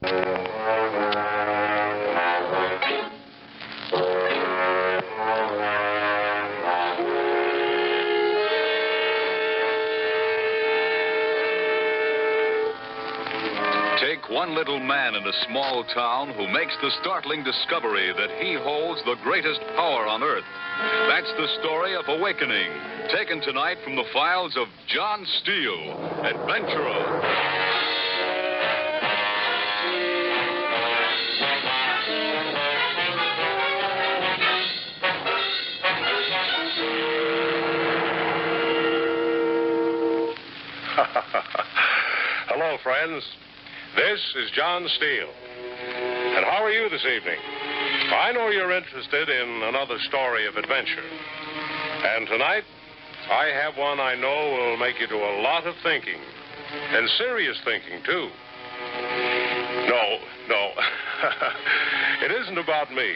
Take one little man in a small town who makes the startling discovery that he holds the greatest power on earth. That's the story of Awakening, taken tonight from the files of John Steele, adventurer. Hello, friends. This is John Steele. And how are you this evening? I know you're interested in another story of adventure. And tonight, I have one I know will make you do a lot of thinking. And serious thinking, too. No. It isn't about me.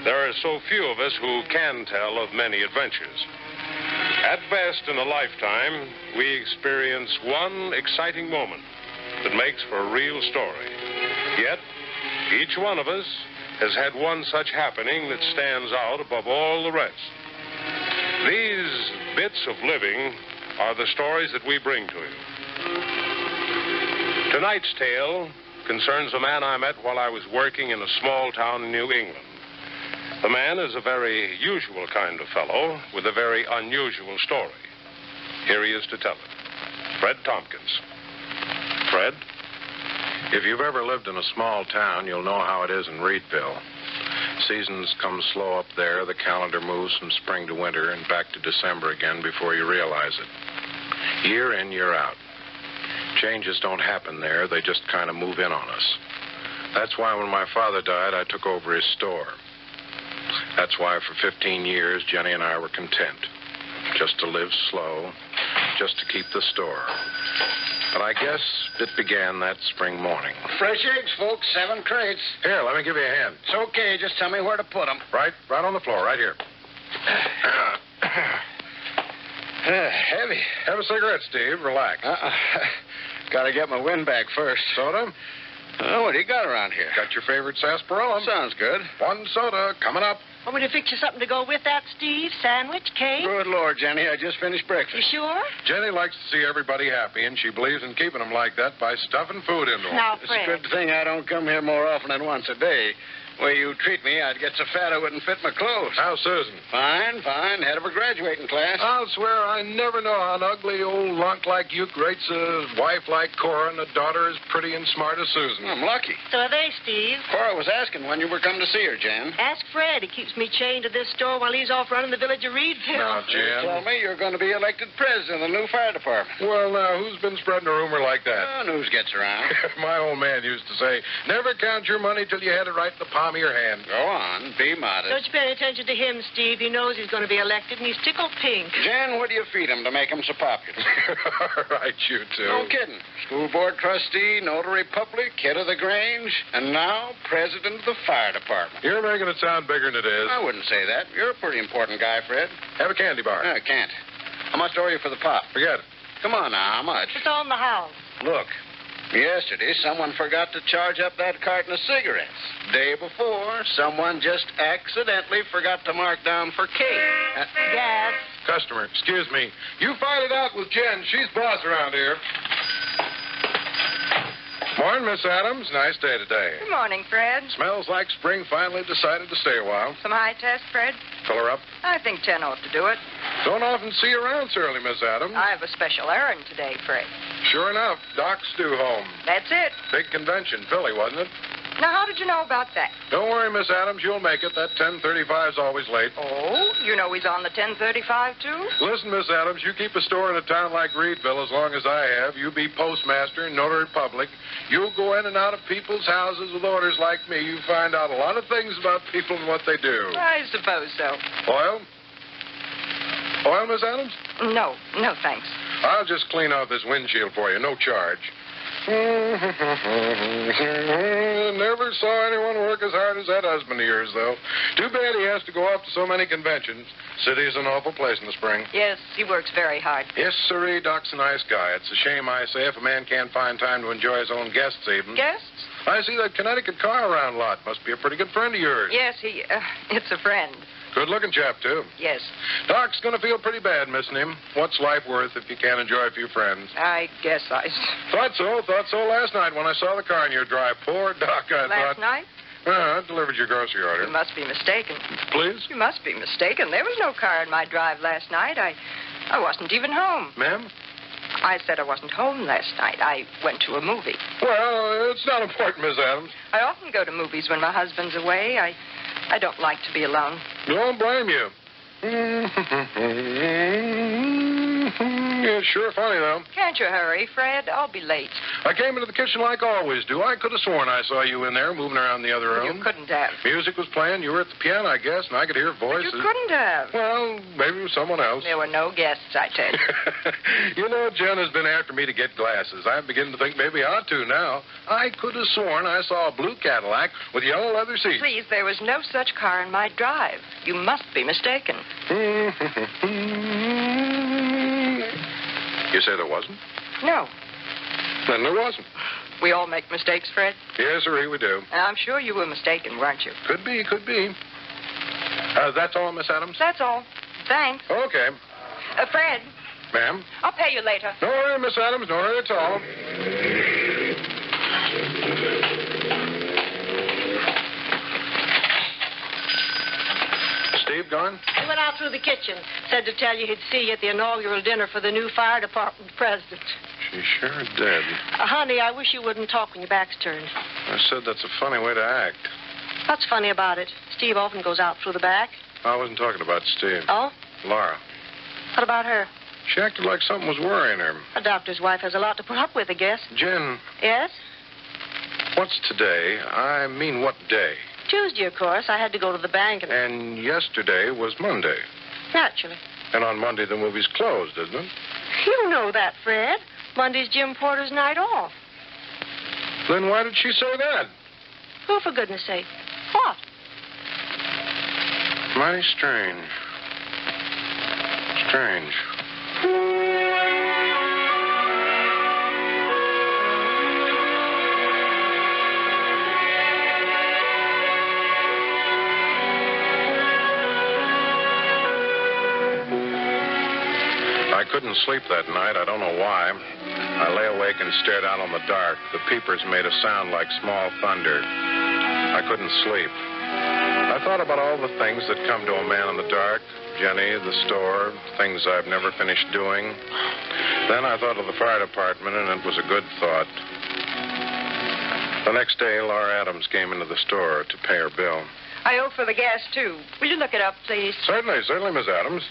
There are so few of us who can tell of many adventures. At best, in a lifetime, we experience one exciting moment that makes for a real story. Yet, each one of us has had one such happening that stands out above all the rest. These bits of living are the stories that we bring to you. Tonight's tale concerns a man I met while I was working in a small town in New England. The man is a very usual kind of fellow with a very unusual story. Here he is to tell it. Fred Tompkins. Fred? If you've ever lived in a small town, you'll know how it is in Reedville. Seasons come slow up there. The calendar moves from spring to winter and back to December again before you realize it. Year in, year out. Changes don't happen there. They just kind of move in on us. That's why when my father died, I took over his store. That's why for 15 years, Jenny and I were content. Just to live slow, just to keep the store. But I guess it began that spring morning. Fresh eggs, folks. 7 crates. Here, let me give you a hand. It's okay. Just tell me where to put them. Right on the floor, right here. Heavy. Have a cigarette, Steve. Relax. Gotta get my wind back first. Soda? Oh, what do you got around here? Got your favorite sarsaparilla. Sounds good. 1 soda coming up. Want me to fix you something to go with that, Steve? Sandwich, cake? Good Lord, Jenny. I just finished You breakfast. sure? Jenny likes to see everybody happy, and she believes in keeping them like that by stuffing food into them. Now, It's a Fred. good thing I don't come here more often than once a day. The way you treat me, I'd get so fat I wouldn't fit my clothes. How's Susan? Fine. Head of a graduating class. I'll swear I never know how an ugly old lunk like you creates a wife like Cora and a daughter as pretty and smart as Susan. I'm lucky. So are they, Steve. Cora was asking when you were coming to see her, Jan. Ask Fred. He keeps me chained to this store while he's off running the village of Reedville. Now, You told Jen. me you're going to be elected president of the new fire department. Well, now, who's been spreading a rumor like that? News gets around. My old man used to say, never count your money till you had it right in the palm of your hand. Go on. Be modest. Don't you pay any attention to him, Steve. He knows he's going to be elected, and he's tickled pink. Jan, what do you feed him to make him so popular? All right, you two. No kidding. School board trustee, notary public, head of the Grange, and now president of the fire department. You're making it sound bigger than it is. I wouldn't say that. You're a pretty important guy, Fred. Have a candy bar. I can't. How much do I owe you for the pop? Forget it. Come on now, how much? It's all in the house. Look, yesterday someone forgot to charge up that carton of cigarettes. Day before, someone just accidentally forgot to mark down for cake. Gas. Customer, excuse me. You fight it out with Jen. She's boss around here. Morning, Miss Adams. Nice day today. Good morning, Fred. Smells like spring finally decided to stay a while. Some high test, Fred? Fill her up. I think 10 ought to do it. Don't often see you around so early, Miss Adams. I have a special errand today, Fred. Sure enough, Doc's due home. That's it. Big convention, Philly, wasn't it? Now, how did you know about that? Don't worry, Miss Adams. You'll make it. That 10:35's always late. Oh, you know he's on the 10:35, too? Listen, Miss Adams, you keep a store in a town like Reedville as long as I have. You be postmaster and notary public. You'll go in and out of people's houses with orders like me. You find out a lot of things about people and what they do. I suppose so. Oil? Oil, Miss Adams? No, thanks. I'll just clean out this windshield for you. No charge. Never saw anyone work as hard as that husband of yours, though. Too bad he has to go off to so many conventions. City's an awful place in the spring. Yes, he works very hard. Yes, sirree, Doc's a nice guy. It's a shame, I say, if a man can't find time to enjoy his own guests even. Guests? I see that Connecticut car around a lot. Must be a pretty good friend of yours. Yes, it's a friend. Good-looking chap, too. Yes. Doc's going to feel pretty bad missing him. What's life worth if you can't enjoy a few friends? I guess I... Thought so last night when I saw the car in your drive. Poor Doc, I thought. Last night? I delivered your grocery order. You must be mistaken. Please? You must be mistaken. There was no car in my drive last night. I wasn't even home. Ma'am? I said I wasn't home last night. I went to a movie. Well, it's not important, Miss Adams. I often go to movies when my husband's away. I don't like to be alone. Don't blame you. Yeah, sure funny, though. Can't you hurry, Fred? I'll be late. I came into the kitchen like I always do. I could have sworn I saw you in there moving around the other room. You couldn't have. Music was playing. You were at the piano, I guess, and I could hear voices. But you couldn't have. Well, maybe it was someone else. There were no guests, I tell you. You know, Jen has been after me to get glasses. I'm beginning to think maybe I ought to now. I could have sworn I saw a blue Cadillac with yellow leather seats. Please, there was no such car in my drive. You must be mistaken. You say there wasn't? No. Then there wasn't. We all make mistakes, Fred. Yes, sir, we do. And I'm sure you were mistaken, weren't you? Could be. That's all, Miss Adams? That's all. Thanks. Okay. Fred, Ma'am? I'll pay you later. No hurry, Miss Adams. No hurry at all. Steve gone? He went out through the kitchen. Said to tell you he'd see you at the inaugural dinner for the new fire department president. She sure did. Honey, I wish you wouldn't talk when your back's turned. I said that's a funny way to act. What's funny about it? Steve often goes out through the back. I wasn't talking about Steve. Oh? Laura. What about her? She acted like something was worrying her. A doctor's wife has a lot to put up with, I guess. Jen, Yes? what's today? I mean, what day? Tuesday, of course. I had to go to the bank and... And yesterday was Monday. Naturally. And on Monday, the movie's closed, isn't it? You know that, Fred. Monday's Jim Porter's night off. Then why did she say that? Oh, for goodness sake. What? Mighty strange. Strange. I couldn't sleep that night. I don't know why. I lay awake and stared out on the dark. The peepers made a sound like small thunder. I couldn't sleep. I thought about all the things that come to a man in the dark. Jenny, the store, things I've never finished doing. Then I thought of the fire department, and it was a good thought. The next day, Laura Adams came into the store to pay her bill. I owe for the gas, too. Will you look it up, please? Certainly, Miss Adams.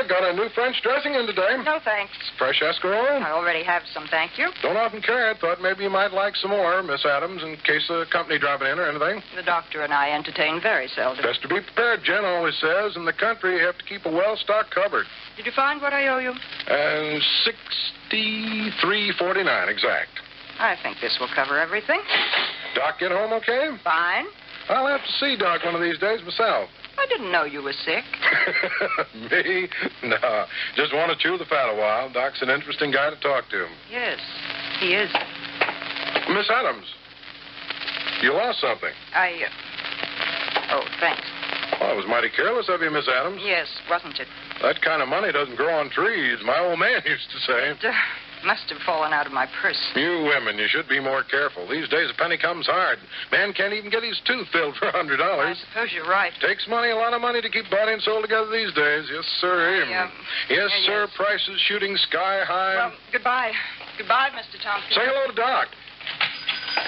Got a new French dressing in today. No, thanks. Fresh escarole. I already have some, thank you. Don't often carry it. Thought maybe you might like some more, Miss Adams, in case the company dropping in or anything. The doctor and I entertain very seldom. Best to be prepared, Jen always says. In the country, you have to keep a well-stocked cupboard. Did you find what I owe you? And $63.49 exact. I think this will cover everything. Doc get home okay? Fine. I'll have to see Doc one of these days myself. I didn't know you were sick. Me? No. Just want to chew the fat a while. Doc's an interesting guy to talk to. Yes, he is. Miss Adams, you lost something. Oh, thanks. Well, it was mighty careless of you, Miss Adams. Yes, wasn't it? That kind of money doesn't grow on trees, my old man used to say. It must have fallen out of my purse. You women, you should be more careful. These days, a penny comes hard. Man can't even get his tooth filled for $100. I suppose you're right. Takes money, a lot of money to keep bought and sold together these days. Yes, sir. Yes, sir. Yes. Prices shooting sky high. Well, goodbye. Goodbye, Mr. Tompkins. Say hello to Doc.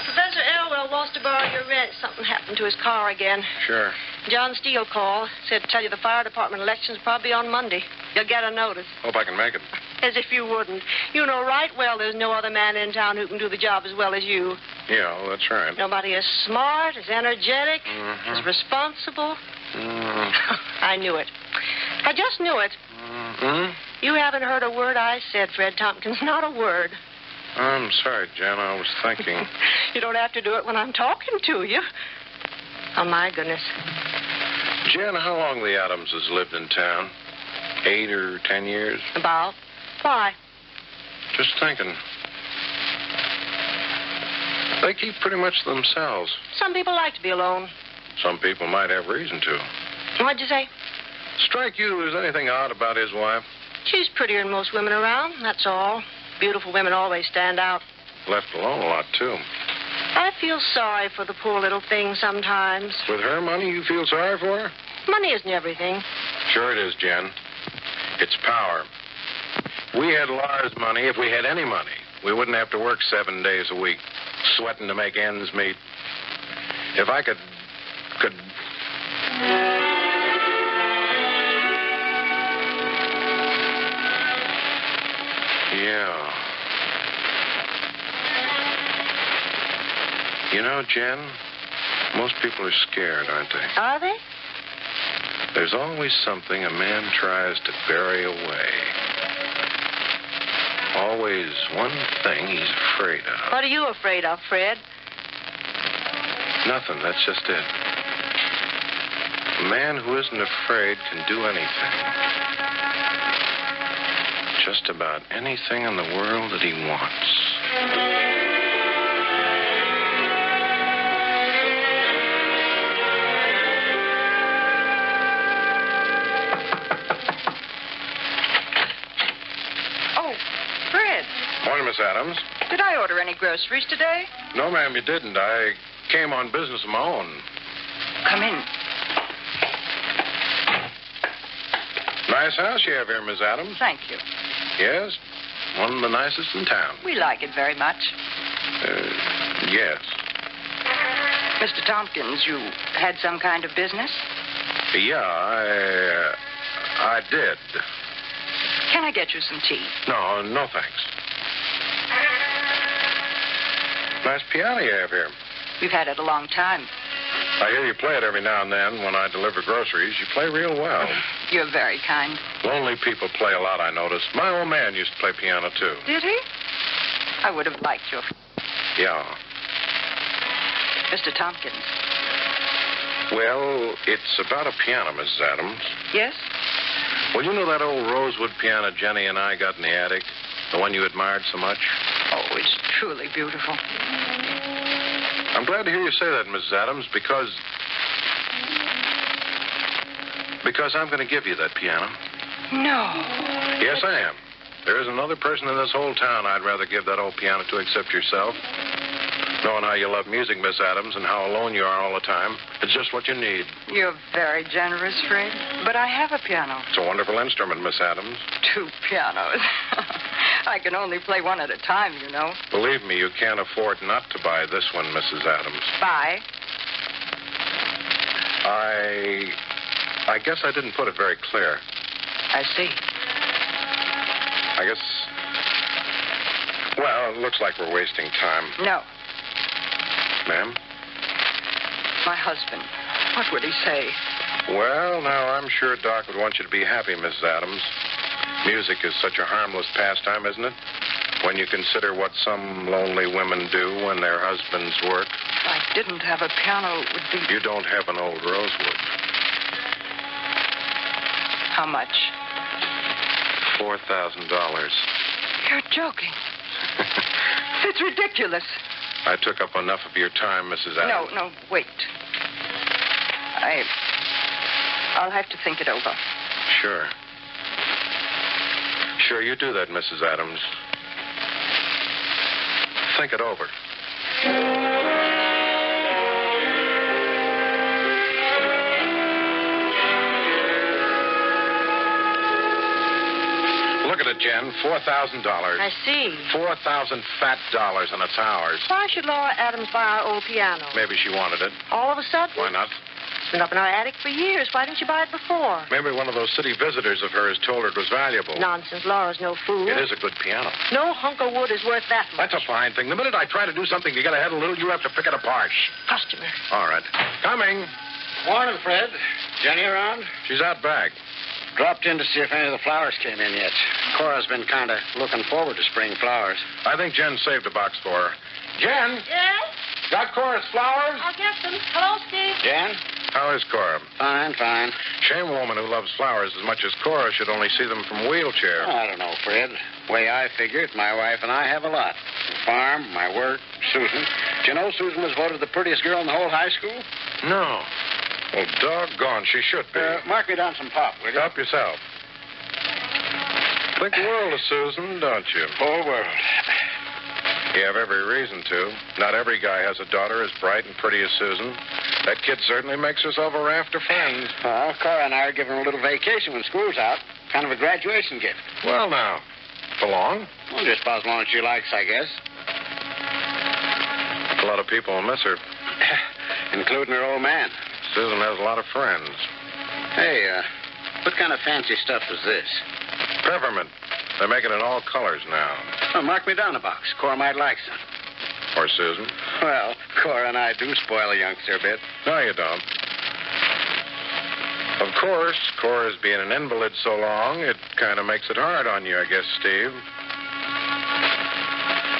Professor Elwell wants to borrow your wrench. Something happened to his car again. Sure. John Steele called. Said to tell you the fire department election's probably on Monday. You'll get a notice. Hope I can make it. As if you wouldn't. You know right well there's no other man in town who can do the job as well as you. Yeah, well, that's right. Nobody as smart, as energetic, as responsible. I knew it. I just knew it. You haven't heard a word I said, Fred Tompkins. Not a word. I'm sorry, Jen. I was thinking. You don't have to do it when I'm talking to you. Oh, my goodness. Jen, how long the Adamses lived in town? 8 or 10 years? About? Why? Just thinking. They keep pretty much to themselves. Some people like to be alone. Some people might have reason to. What'd you say? Strike you as anything odd about his wife? She's prettier than most women around, that's all. Beautiful women always stand out. Left alone a lot, too. I feel sorry for the poor little thing sometimes. With her money, you feel sorry for her? Money isn't everything. Sure it is, Jen. It's power. If we had Laura's money, if we had any money, we wouldn't have to work 7 days a week, sweating to make ends meet. If I could... Yeah. You know, Jen, most people are scared, aren't they? Are they? There's always something a man tries to bury away. Always one thing he's afraid of. What are you afraid of, Fred? Nothing, that's just it. A man who isn't afraid can do anything. Just about anything in the world that he wants. Morning, Miss Adams. Did I order any groceries today? No, ma'am, you didn't. I came on business of my own. Come in. Nice house you have here, Miss Adams. Thank you. Yes? One of the nicest in town. We like it very much. Yes. Mr. Tompkins, you had some kind of business? Yeah, I did. Can I get you some tea? No, thanks. Nice piano you have here. We've had it a long time. I hear you play it every now and then when I deliver groceries. You play real well. You're very kind. Lonely people play a lot, I noticed. My old man used to play piano, too. Did he? I would have liked you. Yeah. Mr. Tompkins. Well, it's about a piano, Mrs. Adams. Yes? Well, you know that old rosewood piano Jenny and I got in the attic? The one you admired so much? Oh, it's truly beautiful. I'm glad to hear you say that, Mrs. Adams, because I'm going to give you that piano. No. Yes, I am. There isn't another person in this whole town I'd rather give that old piano to except yourself. Knowing how you love music, Miss Adams, and how alone you are all the time, it's just what you need. You're very generous, Fred. But I have a piano. It's a wonderful instrument, Miss Adams. 2 pianos. I can only play one at a time, you know. Believe me, you can't afford not to buy this one, Mrs. Adams. Buy? I guess I didn't put it very clear. I see. I guess... Well, it looks like we're wasting time. No. Ma'am? My husband. What would he say? Well, now, I'm sure Doc would want you to be happy, Mrs. Adams. Music is such a harmless pastime, isn't it? When you consider what some lonely women do when their husbands work. If I didn't have a piano, it would be... You don't have an old rosewood. How much? $4,000. You're joking. It's ridiculous. I took up enough of your time, Mrs. Adams. No, wait. I'll have to think it over. Sure. Sure, you do that, Mrs. Adams. Think it over. Look at it, Jen. $4,000. I see. 4,000 fat dollars, and it's ours. Why should Laura Adams buy our old piano? Maybe she wanted it. All of a sudden? Why not? It's been up in our attic for years. Why didn't you buy it before? Maybe one of those city visitors of hers told her it was valuable. Nonsense. Laura's no fool. It is a good piano. No hunk of wood is worth that much. That's a fine thing. The minute I try to do something to get ahead a little, you have to pick it apart. Customer. All right. Coming. Morning, Fred. Jenny around? She's out back. Dropped in to see if any of the flowers came in yet. Cora's been kind of looking forward to spring flowers. I think Jen saved a box for her. Jen? Yes? Got Cora's flowers? I'll get them. Hello, Steve. Jen? How is Cora? Fine, fine. Shame a woman who loves flowers as much as Cora should only see them from a wheelchair. I don't know, Fred. The way I figure it, my wife and I have a lot. The farm, my work, Susan. Do you know Susan was voted the prettiest girl in the whole high school? No. Well, doggone, she should be. Mark me down some pop, will you? Help yourself. Think the world of Susan, don't you? Whole world. You have every reason to. Not every guy has a daughter as bright and pretty as Susan. That kid certainly makes herself a raft of friends. Well, Cora and I are giving her a little vacation when school's out. Kind of a graduation gift. Well, now. For long? Well, just about as long as she likes, I guess. A lot of people will miss her. Including her old man. Susan has a lot of friends. Hey, what kind of fancy stuff is this? Peppermint. They make it in all colors now. Oh, mark me down a box. Cora might like some. Or Susan. Well, Cora and I do spoil a youngster a bit. No, you don't. Of course, Cora's being an invalid so long, it kind of makes it hard on you, I guess, Steve.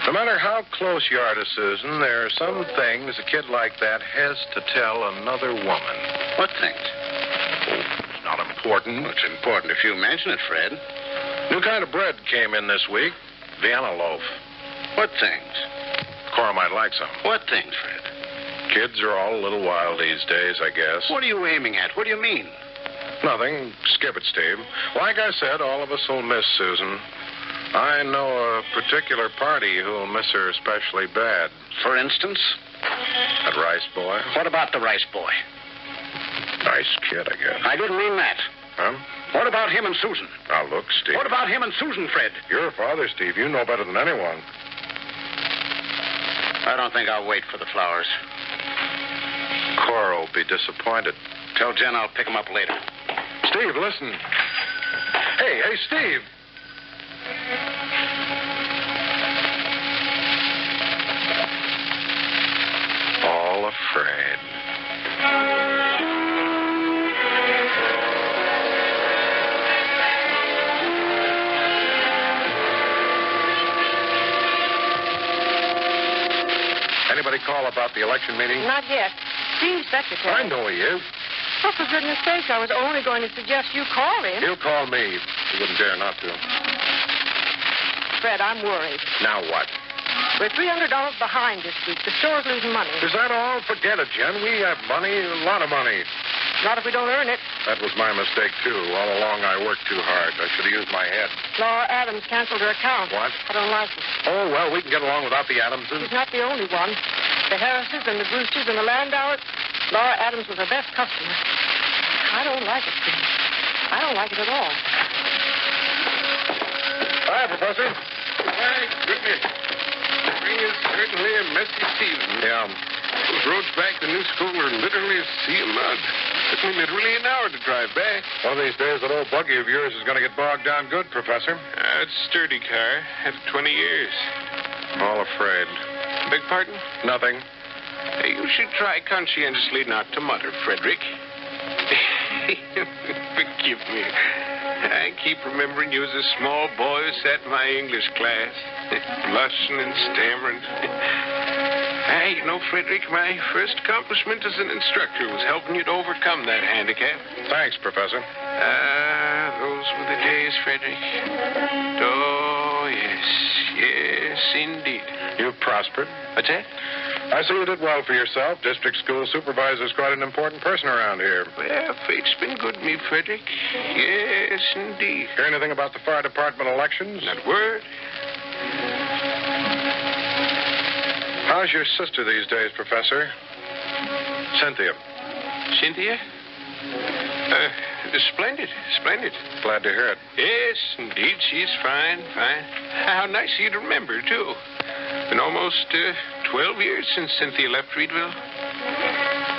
No matter how close you are to Susan, there are some things a kid like that has to tell another woman. What things? Oh, it's not important. Well, it's important if you mention it, Fred. New kind of bread came in this week. Vienna loaf. What things? Cora might like some. What things, Fred? Kids are all a little wild these days, I guess. What are you aiming at? What do you mean? Nothing. Skip it, Steve. Like I said, all of us will miss Susan. I know a particular party who'll miss her especially bad. For instance? That Rice boy. What about the Rice boy? Nice kid, I guess. I didn't mean that. Huh? What about him and Susan? Now, look, Steve. What about him and Susan, Fred? You're a father, Steve. You know better than anyone. I don't think I'll wait for the flowers. Cora will be disappointed. Tell Jen I'll pick them up later. Steve, listen. Hey, Steve. All afraid. Anybody call about the election meeting? Not yet. Steve's secretary. I know he is. Oh, for goodness sake, I was only going to suggest you call him. He'll call me. He wouldn't dare not to. Fred, I'm worried. Now what? We're $300 behind this week. The store's losing money. Is that all? Forget it, Jen. We have money, a lot of money. Not if we don't earn it. That was my mistake, too. All along, I worked too hard. I should have used my head. Laura Adams canceled her account. What? I don't like it. Oh, well, we can get along without the Adamses. She's not the only one. The Harrises and the Brewsters and the Landauers. Laura Adams was her best customer. I don't like it, Steve. I don't like it at all. Hi, Professor. My goodness. Spring is certainly a messy season. Yeah. Those roads back to New School are literally a sea of mud. Took me literally an hour to drive back. One of these days, that old buggy of yours is going to get bogged down good, Professor. It's a sturdy car. Had it 20 years. All afraid. Beg pardon? Nothing. Hey, you should try conscientiously not to mutter, Frederick. Forgive me. I keep remembering you as a small boy who sat in my English class, blushing and stammering. Hey, you know, Frederick, my first accomplishment as an instructor was helping you to overcome that handicap. Thanks, Professor. Those were the days, Frederick. Oh, yes. Yes, indeed. You've prospered. What's that? I see you did well for yourself. District school supervisor's quite an important person around here. Well, fate's been good to me, Frederick. Yes, indeed. Hear anything about the fire department elections? Not a word. How's your sister these days, Professor? Cynthia. Cynthia? Splendid, splendid. Glad to hear it. Yes, indeed, she's fine, fine. How nice of you to remember, too. Been almost 12 years since Cynthia left Reedville.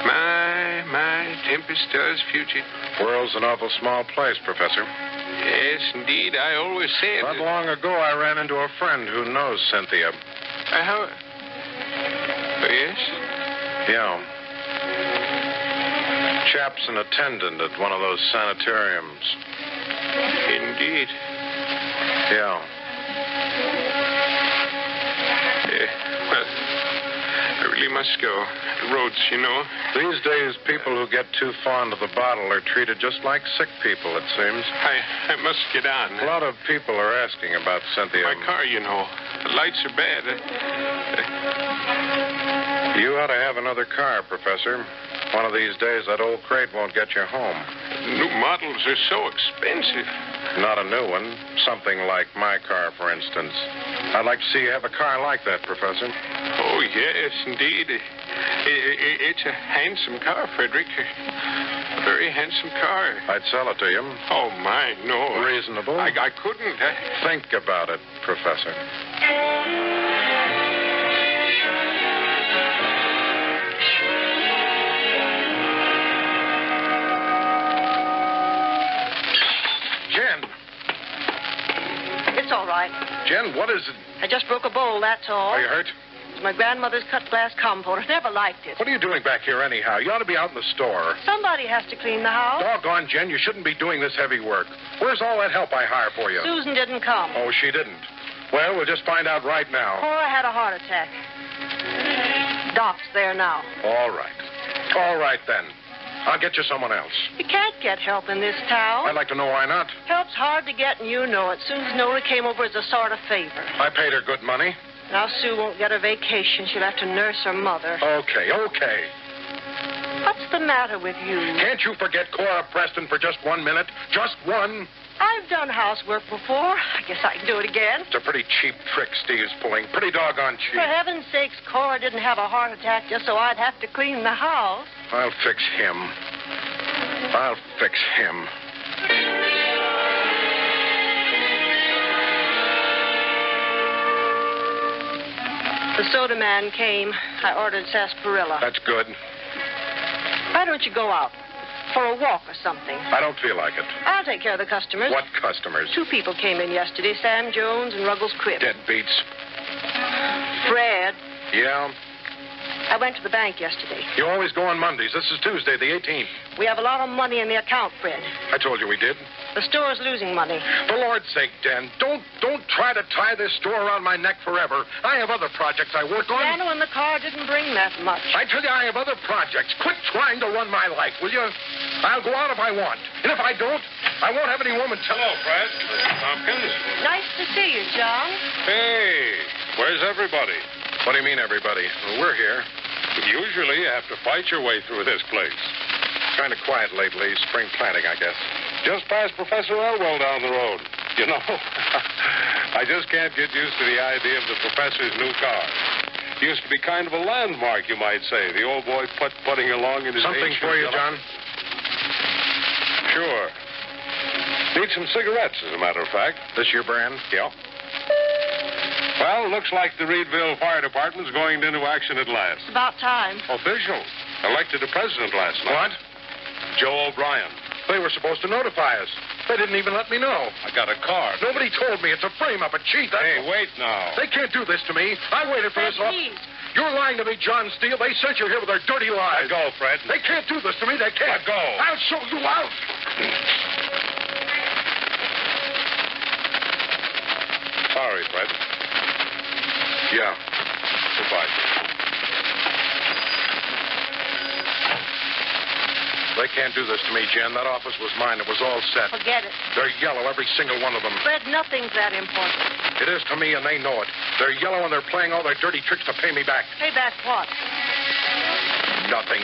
My, tempest does future. World's an awful small place, Professor. Yes, indeed, I always said... Not long ago, I ran into a friend who knows Cynthia. How... Oh, yes? Yeah. Chap's an attendant at one of those sanitariums. Indeed. Yeah. Well, I really must go. The roads, you know. These days, people who get too fond of the bottle are treated just like sick people, it seems. I must get on. A lot of people are asking about Cynthia. My car, you know. The lights are bad. You ought to have another car, Professor. One of these days, that old crate won't get you home. New models are so expensive. Not a new one. Something like my car, for instance. I'd like to see you have a car like that, Professor. Oh, yes, indeed. It's a handsome car, Frederick. A very handsome car. I'd sell it to you. Oh, my, no. Reasonable? I couldn't. Think about it, Professor. It's all right. Jen, what is it? I just broke a bowl, that's all. Are you hurt? It's my grandmother's cut glass compote. I never liked it. What are you doing back here anyhow? You ought to be out in the store. Somebody has to clean the house. Doggone, Jen, you shouldn't be doing this heavy work. Where's all that help I hire for you? Susan didn't come. Oh, she didn't. Well, we'll just find out right now. Cora had a heart attack. Doc's there now. All right. All right, then. I'll get you someone else. You can't get help in this town. I'd like to know why not. Help's hard to get, and you know it. Susan only came over as a sort of favor. I paid her good money. Now Sue won't get a vacation. She'll have to nurse her mother. Okay. What's the matter with you? Can't you forget Cora Preston for just 1 minute? Just one? I've done housework before. I guess I can do it again. It's a pretty cheap trick Steve's pulling. Pretty doggone cheap. For heaven's sakes, Cora didn't have a heart attack just so I'd have to clean the house. I'll fix him. The soda man came. I ordered sarsaparilla. That's good. Why don't you go out for a walk or something? I don't feel like it. I'll take care of the customers. What customers? 2 people came in yesterday, Sam Jones and Ruggles Cribb. Deadbeats. Fred, Yeah? I went to the bank yesterday. You always go on Mondays. This is Tuesday, the 18th. We have a lot of money in the account, Fred. I told you we did. The store's losing money. For Lord's sake, Dan, don't try to tie this store around my neck forever. I have other projects I work on. Piano in the car didn't bring that much. I tell you, I have other projects. Quit trying to run my life, will you? I'll go out if I want. And if I don't, I won't have any woman tell. Hello, Fred. Tompkins. Nice to see you, John. Hey, where's everybody? What do you mean, everybody? Well, we're here. Usually you have to fight your way through this place. Kind of quiet lately. Spring planting, I guess. Just past Professor Elwell down the road. You know, I just can't get used to the idea of the professor's new car. Used to be kind of a landmark, you might say. The old boy putting along in his Something ancient for you, yellow- John? Sure. Need some cigarettes, as a matter of fact. This your brand? Yeah. Well, looks like the Reedville Fire Department's going into action at last. It's about time. Official. Elected a president last night. What? Joe O'Brien. They were supposed to notify us. They didn't even let me know. I got a card. Nobody told me. It's a frame-up, a cheat. Hey, wait now. They can't do this to me. I waited for Fred, this. please. You're lying to me, John Steele. They sent you here with their dirty lies. Let go, Fred. They can't do this to me. They can't. Let go. I'll show you out. Sorry, Fred. Yeah. Goodbye. They can't do this to me, Jen. That office was mine. It was all set. Forget it. They're yellow, every single one of them. Fred, nothing's that important. It is to me, and they know it. They're yellow, and they're playing all their dirty tricks to pay me back. Pay back what? Nothing.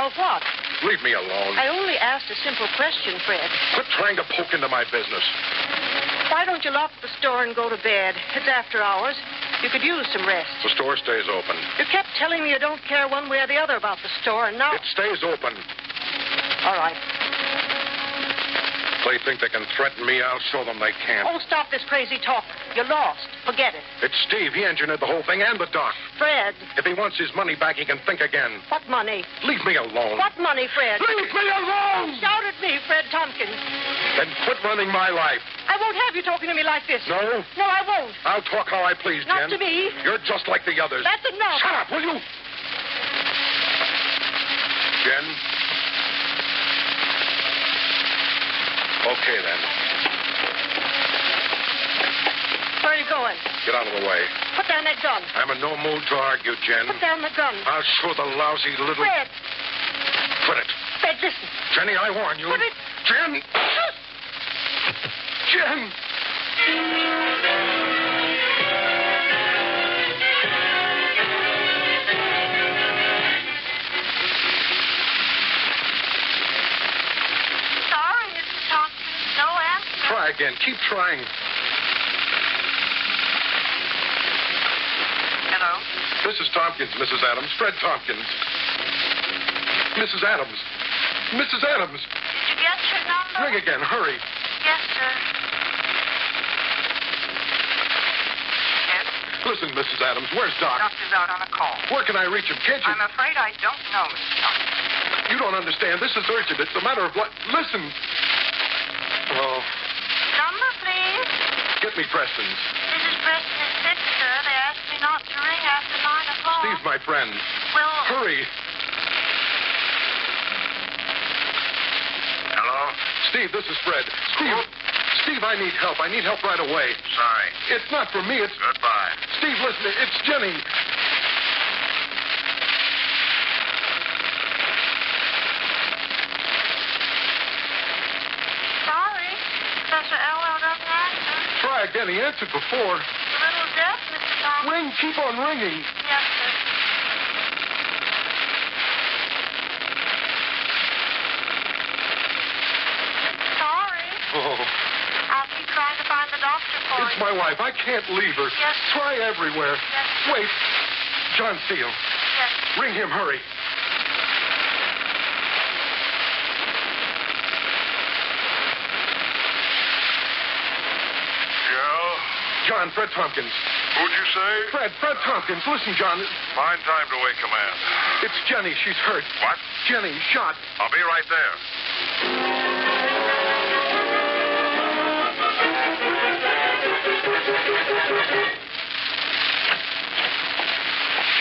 Well, what? Leave me alone. I only asked a simple question, Fred. Quit trying to poke into my business. Why don't you lock the store and go to bed? It's after hours. You could use some rest. The store stays open. You kept telling me you don't care one way or the other about the store, and now... It stays open. All right. They think they can threaten me. I'll show them they can't. Oh, stop this crazy talk. You're lost. Forget it. It's Steve. He engineered the whole thing, and the doc. Fred. If he wants his money back, he can think again. What money? Leave me alone. What money, Fred? Leave me alone! Shout at me, Fred Tompkins. Then quit running my life. I won't have you talking to me like this. No? No, I won't. I'll talk how I please, Not Jen. to me. You're just like the others. That's enough. Shut up, will you? Jen? Okay, then. you going? Get out of the way. Put down that gun. I'm in no mood to argue, Jen. Put down the gun. I'll show the lousy little... Fred. Quit it. Fred, listen. Jenny, I warn you. Put it... Jen! Jen! Sorry, Mrs. Tompkins. No answer. Try again. Keep trying. Hello? Mrs. Tompkins, Mrs. Adams. Fred Tompkins. Mrs. Adams. Mrs. Adams. Did you get your number? Ring again. Hurry. Yes, sir. Yes? Listen, Mrs. Adams. Where's Doc? Doctor's out on a call. Where can I reach him? Can't you... I'm afraid I don't know, Mr. Tompkins. You don't understand. This is urgent. It's a matter of what... Listen. Oh. Number, please. Get me Preston's. Mrs. Preston is sick, sir. They asked me not to ring after 9 o'clock. Steve's my friend. Well... Hurry. Hello? Steve, this is Fred. Steve, I need help. I need help right away. Sorry. It's not for me. It's... Goodbye. Steve, listen. It's Jenny. Sorry. Professor Elwell doesn't answer. Try again. He answered before. A little deaf, Mr. Tompkins. Ring. Keep on ringing. Yes, sir. Sorry. Oh, I'll keep trying to find the doctor for it's you. my wife. I can't leave her. Yes. Try everywhere. Yes. Wait. John Steele. Yes. Ring him. Hurry. Yeah? John, Fred Tompkins. Who'd you say? Fred Tompkins. Listen, John. Fine time to wake command. It's Jenny. She's hurt. What? Jenny, shot. I'll be right there.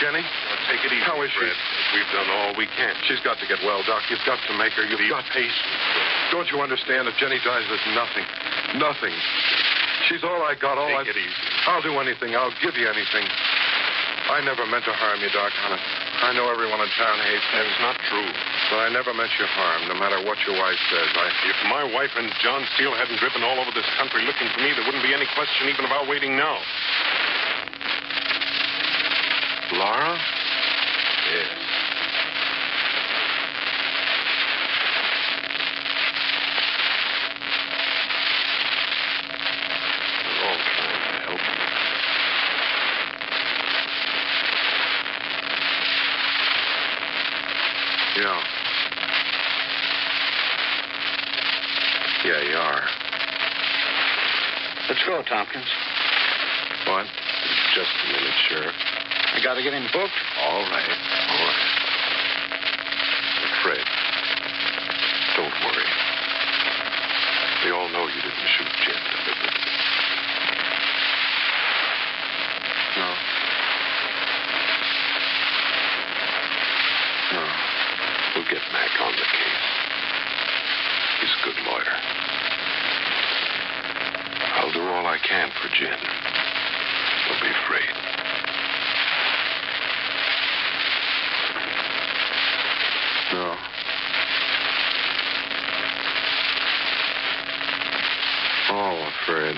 Jenny? Take it easy, How is she? Fred. We've done all we can. She's got to get well, Doc. You've got to make her. You've Be got... patient. Don't you understand? If Jenny dies, there's nothing. Nothing. She's all I got. All Take it easy. I'll do anything. I'll give you anything. I never meant to harm you, Doc. I know everyone in town hates me. That's not true. But I never meant you harm, no matter what your wife says. If my wife and John Steele hadn't driven all over this country looking for me, there wouldn't be any question even of our waiting now. Laura? Yes. We're all trying to help you. Yeah. Yeah, you are. Let's go, Tompkins. What? Just a minute, Sheriff. I got to get him booked. All right. Fred, don't worry. They all know you didn't shoot Jen deliberately. No. No. We'll get Mac on the case. He's a good lawyer. I'll do all I can for Jen. Don't be afraid. No. Oh, Fred.